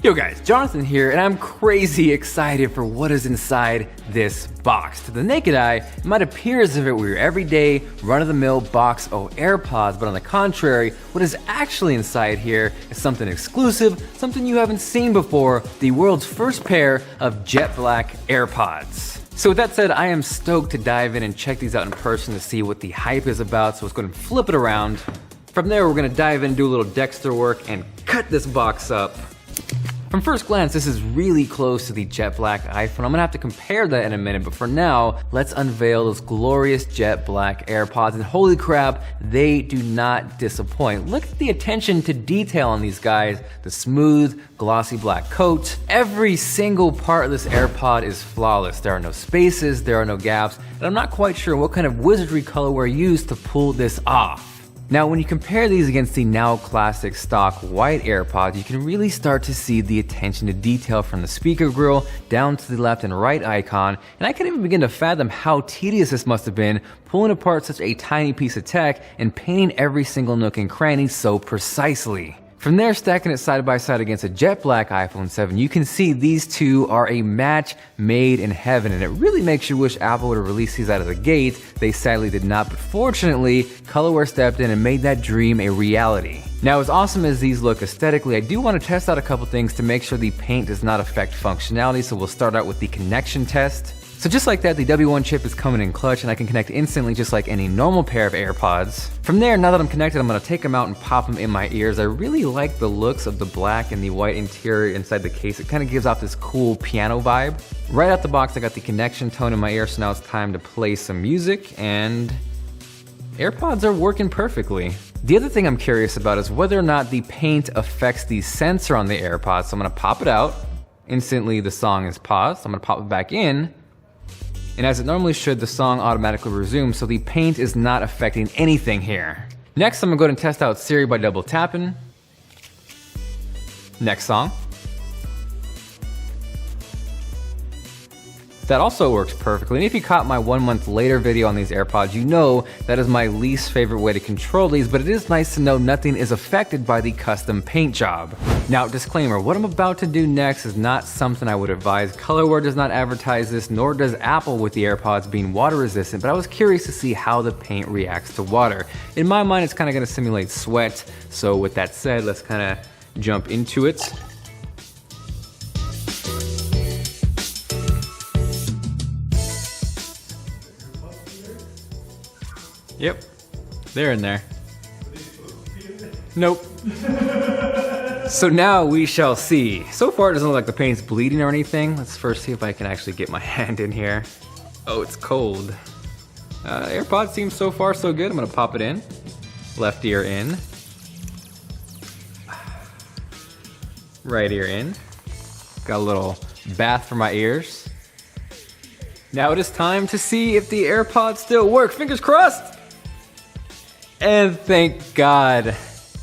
Yo guys, Jonathan here, and I'm crazy excited for what is inside this box. To the naked eye, it might appear as if it were your everyday, run-of-the-mill box of AirPods, but on the contrary, what is actually inside here is something exclusive, something you haven't seen before, the world's first pair of jet black AirPods. So with that said, I am stoked to dive in and check these out in person to see what the hype is about, so let's go ahead and flip it around. From there, we're gonna dive in, do a little Dexter work, and cut this box up. From first glance, this is really close to the jet black iPhone. I'm gonna have to compare that in a minute, but for now, let's unveil those glorious jet black AirPods, and holy crap, they do not disappoint. Look at the attention to detail on these guys, the smooth, glossy black coat. Every single part of this AirPod is flawless. There are no spaces, there are no gaps, and I'm not quite sure what kind of wizardry colorware used to pull this off. Now, when you compare these against the now classic stock white AirPods, you can really start to see the attention to detail from the speaker grill down to the left and right icon, and I can't even begin to fathom how tedious this must have been pulling apart such a tiny piece of tech and painting every single nook and cranny so precisely. From there, stacking it side by side against a jet black iPhone 7, you can see these two are a match made in heaven, and it really makes you wish Apple would have released these out of the gate. They sadly did not, but fortunately, colorware stepped in and made that dream a reality. Now, as awesome as these look aesthetically, I do want to test out a couple things to make sure the paint does not affect functionality, so we'll start out with the connection test. So just like that, the W1 chip is coming in clutch, and I can connect instantly just like any normal pair of AirPods. From there, now that I'm connected, I'm gonna take them out and pop them in my ears. I really like the looks of the black and the white interior inside the case. It kind of gives off this cool piano vibe. Right out the box, I got the connection tone in my ear, so now it's time to play some music, and AirPods are working perfectly. The other thing I'm curious about is whether or not the paint affects the sensor on the AirPods. So I'm gonna pop it out. Instantly, the song is paused. I'm gonna pop it back in. And as it normally should, the song automatically resumes, so the paint is not affecting anything here. Next, I'm gonna go ahead and test out Siri by double tapping. Next song. That also works perfectly, and if you caught my 1 month later video on these AirPods, you know that is my least favorite way to control these, but it is nice to know nothing is affected by the custom paint job. Now, disclaimer, what I'm about to do next is not something I would advise. Colorware does not advertise this, nor does Apple with the AirPods being water resistant, but I was curious to see how the paint reacts to water. In my mind, it's kind of gonna simulate sweat, so with that said, let's kind of jump into it. Yep, they're in there. Nope. So now we shall see. So far it doesn't look like the paint's bleeding or anything. Let's first see if I can actually get my hand in here. Oh, it's cold. AirPods seem so far so good. I'm gonna pop it in. Left ear in. Right ear in. Got a little bath for my ears. Now it is time to see if the AirPods still work. Fingers crossed! And thank God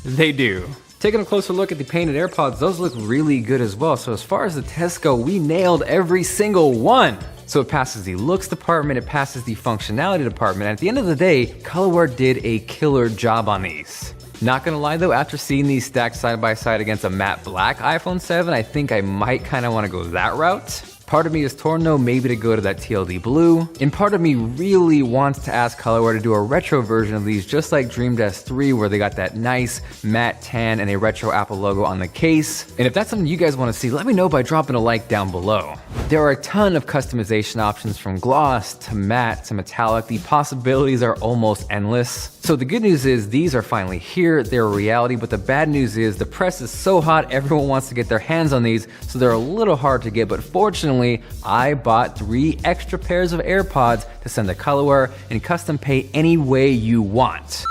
they do. Taking a closer look at the painted AirPods, those look really good as well. So as far as the tests go, we nailed every single one. So it passes the looks department, it passes the functionality department, and at the end of the day, colorware did a killer job on these. Not gonna lie though, after seeing these stacked side by side against a matte black iPhone 7, I think I might kinda wanna go that route. Part of me is torn though, maybe to go to that TLD blue, and part of me really wants to ask colorware to do a retro version of these, just like Dream Desk 3, where they got that nice matte tan and a retro Apple logo on the case. And if that's something you guys want to see, let me know by dropping a like down below. There are a ton of customization options, from gloss to matte to metallic. The possibilities are almost endless. So the good news is these are finally here, they're a reality, but the bad news is the press is so hot, everyone wants to get their hands on these, so they're a little hard to get, but fortunately, I bought 3 extra pairs of AirPods to send to colorware and custom paint any way you want.